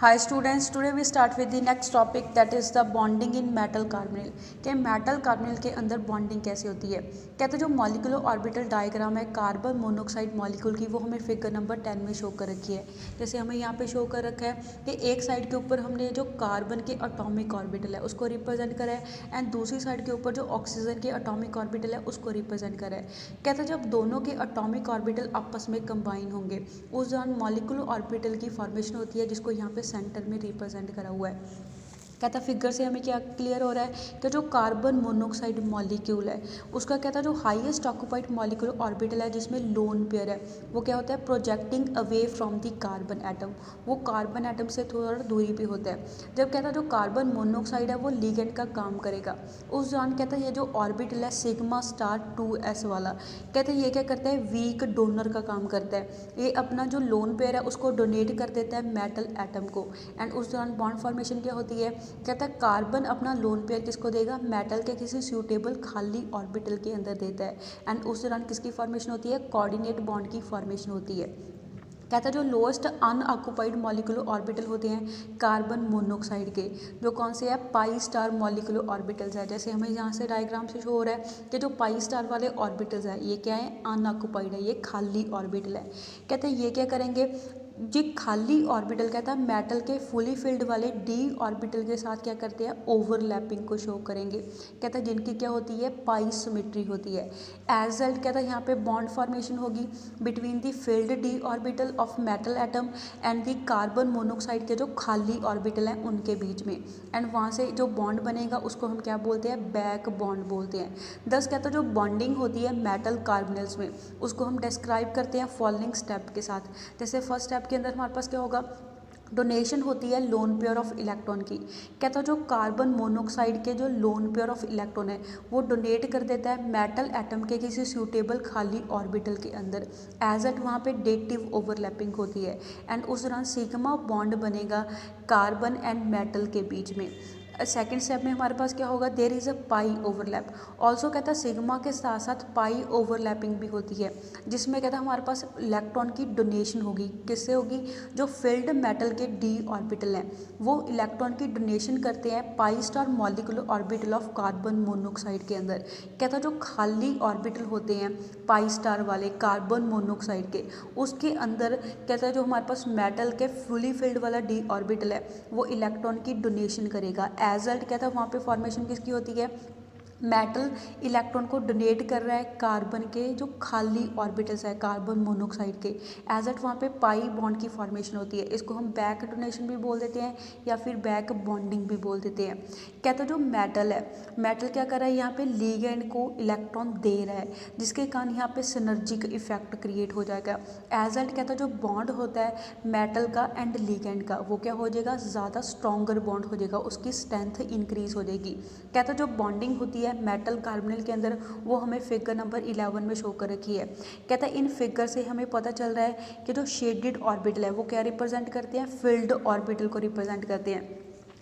Hi students, today we start with the next topic that is the bonding in metal carbonyl। कि metal carbonyl के अंदर bonding कैसे होती है। कहते हैं जो मॉलिक्यूलर ऑर्बिटल डायग्राम है कार्बन मोनोक्साइड मॉलिक्यूल की, वो हमें फिगर नंबर 10 में शो कर रखी है। जैसे हमें यहाँ पे शो कर रखा है कि एक साइड के ऊपर हमने जो कार्बन के एटॉमिक ऑर्बिटल है उसको रिप्रेजेंट करा है एंड दूसरी साइड के ऊपर जो ऑक्सीजन के एटॉमिक ऑर्बिटल है उसको रिप्रेजेंट करा है। कहते हैं जब दोनों के एटॉमिक ऑर्बिटल आपस में कंबाइन होंगे उस दौरान मॉलिक्यूलर ऑर्बिटल की फॉर्मेशन होती है, जिसको यहाँ पे सेंटर में रिप्रेजेंट करा हुआ है। कहता फिगर से हमें क्या क्लियर हो रहा है कि जो कार्बन मोनोक्साइड मॉलिक्यूल है उसका कहता है जो हाईएस्ट ऑक्यूपाइड मॉलिक्यूलर ऑर्बिटल है जिसमें लोन पेयर है, वो क्या होता है projecting away from the carbon atom, वो कार्बन एटम से थोड़ा दूरी पे होता है। जब कहता है जो कार्बन मोनोक्साइड है वो लिगेंड का काम करेगा उस दौरान कहता है ये जो ऑर्बिटल है सिग्मा स्टार 2s वाला, कहते हैं ये क्या करता है वीक डोनर का काम करता है। ये अपना जो लोन पेयर है उसको डोनेट कर देता है मेटल एटम को एंड उस दौरान बॉन्ड फॉर्मेशन क्या होती है। कहता है कार्बन अपना लोन पेयर किसको देगा, मेटल के किसी सूटेबल खाली ऑर्बिटल के अंदर देता है एंड उस दौरान किसकी फॉर्मेशन होती है, कोऑर्डिनेट बॉन्ड की फॉर्मेशन होती है। कहता है जो लोएस्ट अनऑक्यूपाइड मॉलिक्यूलर ऑर्बिटल होते हैं कार्बन मोनोक्साइड के, जो कौन से है पाई स्टार मॉलिक्यूलर ऑर्बिटल्स है। जैसे हमें यहाँ से डायग्राम से शो हो रहा है कि जो पाई स्टार वाले ऑर्बिटल्स है ये क्या है अनऑक्यूपाइड है, ये खाली ऑर्बिटल है। कहते हैं ये क्या करेंगे, ये खाली ऑर्बिटल कहता है मेटल के फुली फिल्ड वाले डी ऑर्बिटल के साथ क्या करते हैं ओवरलैपिंग को शो करेंगे। कहता है जिनकी क्या होती है पाई सिमेट्री होती है। एज रिजल्ट कहता है यहाँ पे बॉन्ड फॉर्मेशन होगी between the field D orbital of metal atom and the carbon monoxide के जो खाली ऑर्बिटल हैं उनके बीच में, एंड वहाँ से जो बॉन्ड बनेगा उसको हम क्या बोलते हैं बैक बॉन्ड बोलते हैं। दस कहता है जो बॉन्डिंग होती है मेटल कार्बनल्स में उसको हम डिस्क्राइब करते हैं फॉलोइंग स्टेप के साथ। जैसे फर्स्ट स्टेप के अंदर हमारे पास क्या होगा, डोनेशन होती है लोन पेयर ऑफ इलेक्ट्रॉन की। कहता है जो कार्बन मोनोक्साइड के जो लोन पेयर ऑफ इलेक्ट्रॉन है वो डोनेट कर देता है मेटल एटम के किसी सूटेबल खाली ऑर्बिटल के अंदर। एज एट वहाँ पे डेटिव ओवरलैपिंग होती है एंड उस दौरान सिग्मा बॉन्ड बनेगा कार्बन एंड मेटल के बीच में। सेकेंड स्टेप में हमारे पास क्या होगा, there is a pi overlap. Also कहता है सिग्मा के साथ साथ पाई ओवरलैपिंग भी होती है, जिसमें कहता है हमारे पास इलेक्ट्रॉन की डोनेशन होगी। किससे होगी, जो फिल्ड मेटल के डी ऑर्बिटल हैं वो इलेक्ट्रॉन की डोनेशन करते हैं pi star molecular orbital of carbon monoxide के अंदर। कहता है जो खाली ऑर्बिटल होते हैं पाई स्टार वाले कार्बन मोनोक्साइड के उसके अंदर कहता है जो हमारे पास मेटल के फुली फिल्ड वाला डी ऑर्बिटल है वो इलेक्ट्रॉन की डोनेशन करेगा। एज रिजल्ट कहता है वहाँ पे फॉर्मेशन किसकी होती है, मेटल इलेक्ट्रॉन को डोनेट कर रहा है कार्बन के जो खाली ऑर्बिटल्स है कार्बन मोनोक्साइड के। एज एट वहाँ पे पाई बॉन्ड की फॉर्मेशन होती है, इसको हम बैक डोनेशन भी बोल देते हैं या फिर बैक बॉन्डिंग भी बोल देते हैं। कहता है जो मेटल है, मेटल क्या कर रहा है यहाँ पे लिगेंड को इलेक्ट्रॉन दे रहा है जिसके कारण यहाँ पे सिनर्जिक इफेक्ट क्रिएट हो जाएगा। एज एट कहता है जो बॉन्ड होता है मेटल का एंड लिगेंड का वो क्या हो जाएगा ज़्यादा स्ट्रॉन्गर बॉन्ड हो जाएगा, उसकी स्ट्रेंथ इंक्रीज हो जाएगी। कहता है जो बॉन्डिंग होती है मेटल कार्बोनिल के अंदर वो हमें फिगर नंबर 11 में शो कर रखी है। कहता है इन फिगर से हमें पता चल रहा है कि जो शेडेड ऑर्बिटल है वो क्या रिप्रेजेंट करते हैं, फिल्ड ऑर्बिटल को रिप्रेजेंट करते हैं।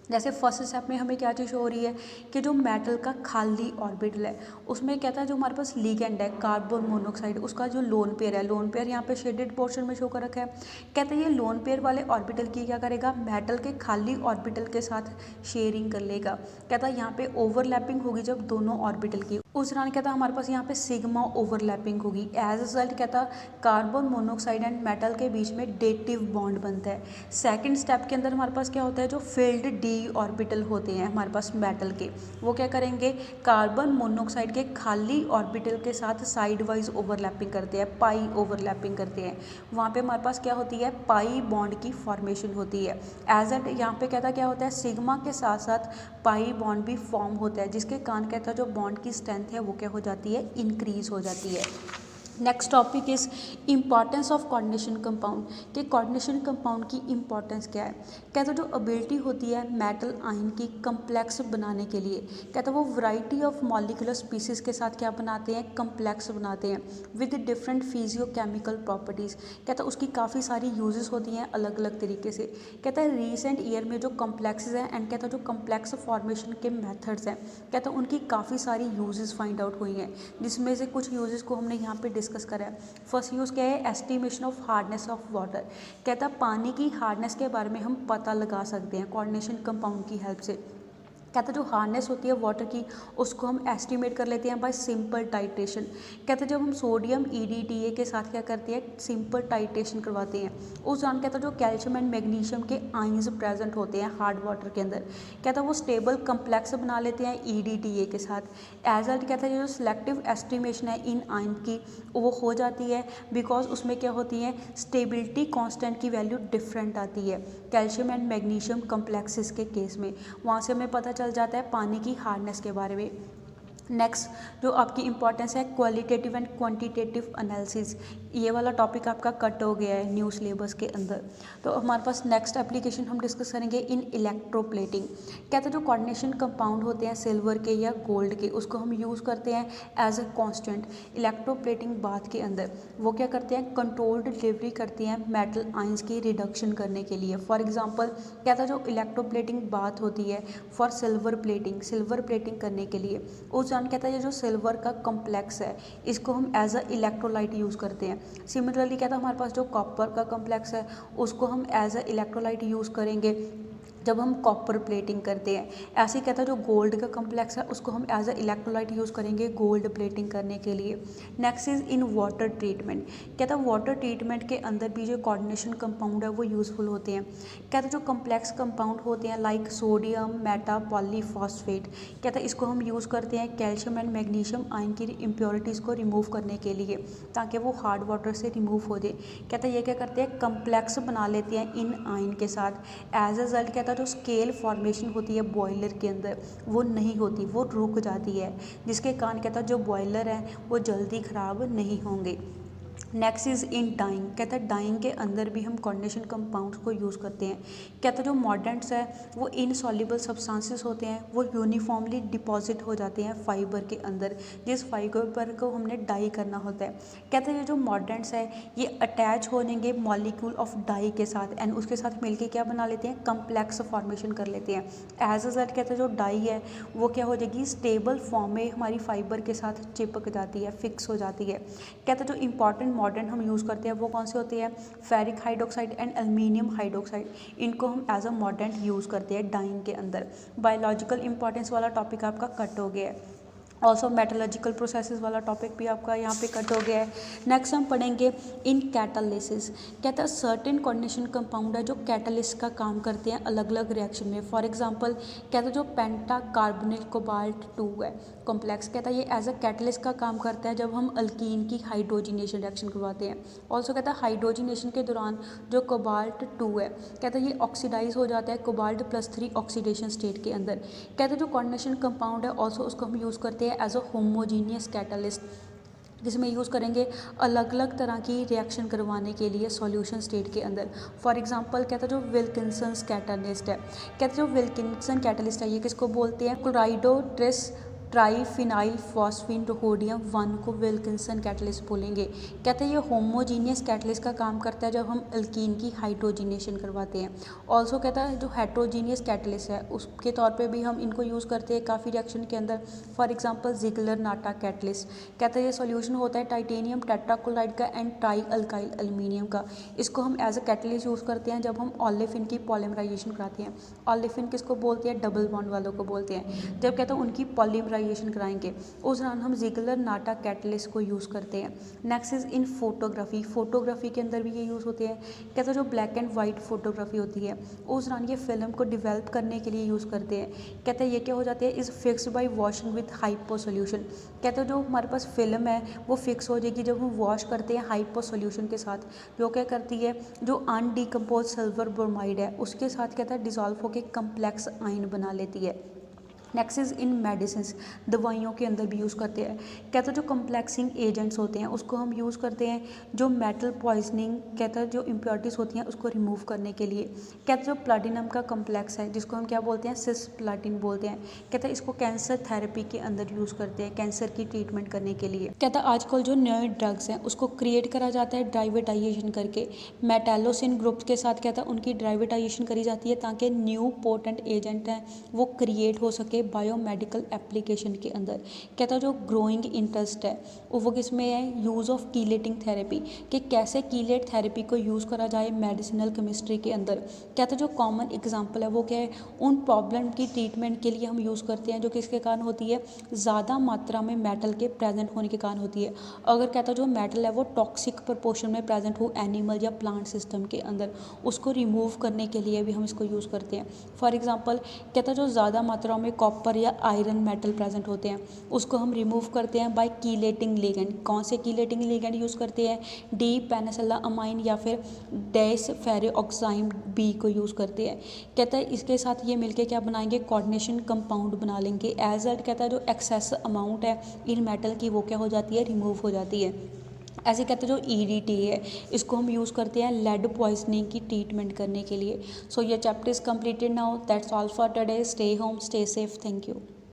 जैसे फर्स्ट स्टेप में हमें क्या चीज़ हो रही है कि जो मेटल का खाली ऑर्बिटल है उसमें कहता है जो हमारे पास लिगेंड है कार्बन मोनोक्साइड उसका जो लोन पेयर है, लोन पेयर यहाँ पे शेडेड पोर्शन में शो कर रखा है। कहते हैं ये लोन पेयर वाले ऑर्बिटल की क्या करेगा, मेटल के खाली ऑर्बिटल के साथ शेयरिंग कर लेगा। कहता है यहाँ पे ओवरलैपिंग होगी जब दोनों ऑर्बिटल की, उस दौरान कहता है हमारे पास यहाँ पे सिग्मा ओवरलैपिंग होगी। एज रिजल्ट कहता कार्बन मोनोक्साइड एंड मेटल के बीच में डेटिव बॉन्ड बनता है। सेकंड स्टेप के अंदर हमारे पास क्या होता है, जो फील्ड डी ऑर्बिटल होते हैं हमारे पास मेटल के वो क्या करेंगे कार्बन मोनोक्साइड के खाली ऑर्बिटल के साथ साइड वाइज ओवरलैपिंग करते हैं, पाई ओवरलैपिंग करते हैं। वहाँ पे हमारे पास क्या होती है पाई बॉन्ड की फॉर्मेशन होती है। एज एट यहाँ पे कहता क्या होता है सिग्मा के साथ साथ पाई बॉन्ड भी फॉर्म होता है, जिसके कारण कहता है जो बॉन्ड की स्ट्रेंथ है वो क्या हो जाती है इंक्रीज हो जाती है। Next topic is importance of coordination compound, कि कोऑर्डिनेशन कंपाउंड की इम्पॉर्टेंस क्या है। कहता है जो एबिलिटी होती है मेटल आयन की कम्प्लेक्स बनाने के लिए, कहता है वो वैरायटी ऑफ मॉलिक्यूलर स्पीसीज के साथ क्या बनाते हैं कम्प्लेक्स बनाते हैं विद डिफरेंट फिजियोकेमिकल प्रॉपर्टीज़। कहता है उसकी काफ़ी सारी यूजेस होती हैं अलग अलग तरीके से। कहता है रीसेंट ईयर में जो कम्प्लेक्सेस हैं एंड कहता है जो कम्प्लेक्स फॉर्मेशन के मेथड्स हैं कहता है उनकी काफ़ी सारी यूजेस फाइंड आउट हुई हैं, जिसमें से कुछ यूजेस को हमने यहाँ पे डिस्कस करा है। फर्स्ट यूज़ क्या है, estimation of hardness of water. कहता है पानी की हार्डनेस के बारे में हम पता लगा सकते हैं कोऑर्डिनेशन कंपाउंड की हेल्प से। कहते हैं जो हार्डनेस होती है वाटर की उसको हम एस्टिमेट कर लेते हैं बाय सिंपल टाइट्रेशन। कहते हैं जब हम सोडियम EDTA के साथ क्या करते हैं, सिंपल टाइट्रेशन करवाते हैं, उस दौरान कहता है जो कैल्शियम एंड मैग्नीशियम के आयंस प्रेजेंट होते हैं हार्ड वाटर के अंदर, कहता है वो स्टेबल कम्प्लेक्स बना लेते हैं EDTA के साथ। एज अल्ट कहता है जो सिलेक्टिव एस्टिमेशन है इन आयन की वो हो जाती है, बिकॉज उसमें क्या होती है, स्टेबिलिटी कॉन्स्टेंट की वैल्यू डिफरेंट आती है कैल्शियम एंड मैग्नीशियम कम्प्लेक्सेस के केस में। वहाँ से हमें पता चल जाता है पानी की हार्डनेस के बारे में। नेक्स्ट जो आपकी इंपॉर्टेंस है, क्वालिटेटिव एंड क्वांटिटेटिव एनालिसिस। ये वाला टॉपिक आपका कट हो गया है न्यू सिलेबस के अंदर। तो हमारे पास नेक्स्ट एप्लीकेशन हम डिस्कस करेंगे इन इलेक्ट्रोप्लेटिंग। कहते हैं जो कोऑर्डिनेशन कंपाउंड होते हैं सिल्वर के या गोल्ड के, उसको हम यूज़ करते हैं as a constant electroplating bath के अंदर। वो क्या करते हैं, कंट्रोल्ड डिलीवरी करते हैं मेटल आयंस की रिडक्शन करने के लिए। फॉर एग्जांपल कहता है जो इलेक्ट्रोप्लेटिंग बाथ होती है फॉर सिल्वर प्लेटिंग करने के लिए, उस जान कहता है ये जो सिल्वर का कम्प्लेक्स है इसको हम एज अ इलेक्ट्रोलाइट यूज़ करते हैं। सिमिलरली कहता है हमारे पास जो कॉपर का कम्प्लेक्स है उसको हम एज अ इलेक्ट्रोलाइट यूज़ करेंगे जब हम कॉपर प्लेटिंग करते हैं। ऐसे ही कहता है जो गोल्ड का कम्प्लेक्स है उसको हम एज अ इलेक्ट्रोलाइट यूज़ करेंगे गोल्ड प्लेटिंग करने के लिए। Next is in water treatment. कहता है वाटर ट्रीटमेंट के अंदर भी जो कोऑर्डिनेशन कंपाउंड है वो यूज़फुल होते हैं। कहता है जो कम्प्लेक्स कंपाउंड होते हैं लाइक सोडियम मेटा पॉलीफॉस्फेट, कहता है इसको हम यूज़ करते हैं कैल्शियम एंड मैग्नीशियम आयन की इम्प्योरिटीज़ को रिमूव करने के लिए ताकि वो हार्ड वाटर से रिमूव हो जाए। कहता है ये क्या करते हैं, कम्प्लेक्स बना लेते हैं इन आयन के साथ। एज अ रिजल्ट कहता है जो स्केल फॉर्मेशन होती है बॉयलर के अंदर वो नहीं होती, वो रुक जाती है, जिसके कारण कहता है जो बॉयलर है वो जल्दी ख़राब नहीं होंगे। Next is in dyeing. कहता है डाइंग के अंदर भी हम कोऑर्डिनेशन कंपाउंड्स को यूज़ करते हैं। कहता है जो मॉर्डेंट्स है वो इनसॉल्युबल सब्सटेंसेस होते हैं, वो यूनिफॉर्मली डिपॉजिट हो जाते हैं फाइबर के अंदर, जिस फाइबर को हमने डाई करना होता है। कहते हैं ये जो मॉर्डेंट्स है ये अटैच हो जाएंगे मॉलिक्यूल ऑफ डाई के साथ एंड उसके साथ मिलके क्या बना लेते हैं, कम्प्लेक्स फॉर्मेशन कर लेते हैं। एज अ रिजल्ट कहते हैं जो डाई है वो क्या हो जाएगी, स्टेबल फॉर्म में हमारी फाइबर के साथ चिपक जाती है, फिक्स हो जाती है। कहते हैं जो इंपॉर्टेंट मॉडर्न हम यूज़ करते हैं वो कौन से होते हैं, ferric hydroxide and aluminium hydroxide, इनको हम एज अ मॉडर्न यूज़ करते हैं डाइंग के अंदर। बायोलॉजिकल इंपॉर्टेंस वाला टॉपिक आपका कट हो गया है। ऑल्सो मेटलर्जिकल प्रोसेसेस वाला टॉपिक भी आपका यहाँ पे कट हो गया है। नेक्स्ट हम पढ़ेंगे इन कैटालिसिस। कहता है सर्टेन कोऑर्डिनेशन कंपाउंड है जो कैटालिस्ट का काम करते हैं अलग अलग रिएक्शन में। फॉर एग्जांपल कहता है जो पेंटा कार्बोनिल कोबाल्ट 2 है कॉम्प्लेक्स, कहता है ये एज अ कैटलिस्ट का काम करता है जब हम अल्कीन की हाइड्रोजिनेशन रिएक्शन करवाते हैं। ऑल्सो कहता है हाइड्रोजिनेशन के दौरान जो कोबाल्ट 2 है कहता है ये ऑक्सीडाइज हो जाता है कोबाल्ट +3 ऑक्सीडेशन स्टेट के अंदर। कहता है जो कोऑर्डिनेशन कंपाउंड है ऑल्सो उसको हम यूज़ करते हैं एज अ होमोजीनियस कैटलिस्ट, जिसमें यूज़ करेंगे अलग अलग तरह की रिएक्शन करवाने के लिए सॉल्यूशन स्टेट के अंदर। फॉर एग्जांपल कहता है जो विल्किंसन कैटलिस्ट है, कहते हैं जो विल्किंसन कैटलिस्ट है ये किसको बोलते हैं, क्लोराइडो ट्रेस ट्राईफिनाइल फॉस्फीन रोडियम 1 को विल्किंसन कैटलिस्ट बोलेंगे। कहते हैं ये होमोजीनियस कैटलिस्ट का काम करता है जब हम अल्कीन की हाइड्रोजिनेशन करवाते हैं। ऑल्सो कहता है जो हेट्रोजीनियस कैटलिस्ट है उसके तौर पे भी हम इनको यूज़ करते हैं काफ़ी रिएक्शन के अंदर। For example Ziggler NATA catalyst, कहता है ये सॉल्यूशन होता है टाइटेनियम टेट्राक्लोराइड का एंड ट्राई अल्काइल एल्युमिनियम का। इसको हम एज अ कैटलिस्ट यूज़ करते हैं जब हम ओलेफिन की पॉलीमराइजेशन कराते हैं। ओलेफिन किसको बोलते हैं, डबल बॉन्ड वालों को बोलते हैं। जब कहता है उनकी पॉलीमराइजेशन कराएंगे उस दौरान हम जिगलर नाटा कैटलिस्ट को यूज़ करते हैं। Next is in photography. Photography के अंदर भी ये यूज़ होते हैं। कहते हैं जो ब्लैक एंड वाइट फोटोग्राफी होती है उस दौरान ये फिल्म को डिवेल्प करने के लिए यूज़ करते हैं। कहते हैं ये क्या हो जाते हैं, is fixed by washing with hypo solution. कहते हैं जो हमारे पास फिल्म है वो फिक्स हो जाएगी जब हम वॉश करते हैं हाइपो सोल्यूशन के साथ, जो क्या करती है जो अनडिकम्पोज सिल्वर ब्रोमाइड है उसके साथ कहता है डिजॉल्व होकर कम्प्लेक्स आयन बना लेती है। Next is in medicine. दवाइयों के अंदर भी यूज़ करते हैं। कहते हैं जो कम्प्लेक्सिंग एजेंट्स होते हैं उसको हम यूज़ करते हैं जो मेटल पॉइजनिंग कहता है जो इम्प्योरिटीज़ होती हैं उसको रिमूव करने के लिए। कहते हैं जो प्लैटिनम का कम्प्लेक्स है जिसको हम क्या बोलते हैं, सिस प्लैटिन बोलते हैं। कहते हैं इसको कैंसर थेरेपी के अंदर यूज़ करते हैं कैंसर की ट्रीटमेंट करने के लिए। कहता है आजकल जो नए ड्रग्स हैं उसको क्रिएट करा जाता है ड्राइवेटाइजेशन करके। मेटालोसिन ग्रुप के साथ कहता है उनकी ड्राइवेटाइजेशन करी जाती है ताकि न्यू पोटेंट एजेंट हैं वो क्रिएट हो सके के बायोमेडिकल एप्लीकेशन के अंदर। कहता है जो ग्रोइंग इंटरेस्ट है वो किस में है, यूज़ ऑफ कीलेटिंग थेरेपी, कि कैसे कीलेट थेरेपी को यूज़ करा जाए मेडिसिनल केमिस्ट्री के अंदर। कहता है जो कॉमन एग्जांपल है वो क्या है, उन प्रॉब्लम की ट्रीटमेंट के लिए हम यूज़ करते हैं जो किसके कारण होती है, ज़्यादा मात्रा में मेटल के प्रेजेंट होने के कारण होती है। अगर कहता है जो मेटल है वो टॉक्सिक प्रपोर्शन में प्रेजेंट हो एनिमल या प्लांट सिस्टम के अंदर, उसको रिमूव करने के लिए भी हम इसको यूज़ करते हैं। फॉर एग्जांपल कहता है जो ज़्यादा मात्रा में कॉपर या आयरन मेटल प्रेजेंट होते हैं उसको हम रिमूव करते हैं बाय कीलेटिंग लिगेंड। कौन से कीलेटिंग लिगेंड यूज़ करते हैं, डी पेनिसिल्लामाइन या फिर डेस फेरोऑक्साइड बी को यूज़ करते हैं। कहता है इसके साथ ये मिलके क्या बनाएंगे, कोऑर्डिनेशन कंपाउंड बना लेंगे। एज अ कहता है जो एक्सेस अमाउंट है इन मेटल की वो क्या हो जाती है, रिमूव हो जाती है। ऐसे कहते हैं जो EDT है इसको हम यूज़ करते हैं लेड पॉइजनिंग की ट्रीटमेंट करने के लिए। सो ये chapter is completed now, that's all for today. Stay home, stay safe, thank you.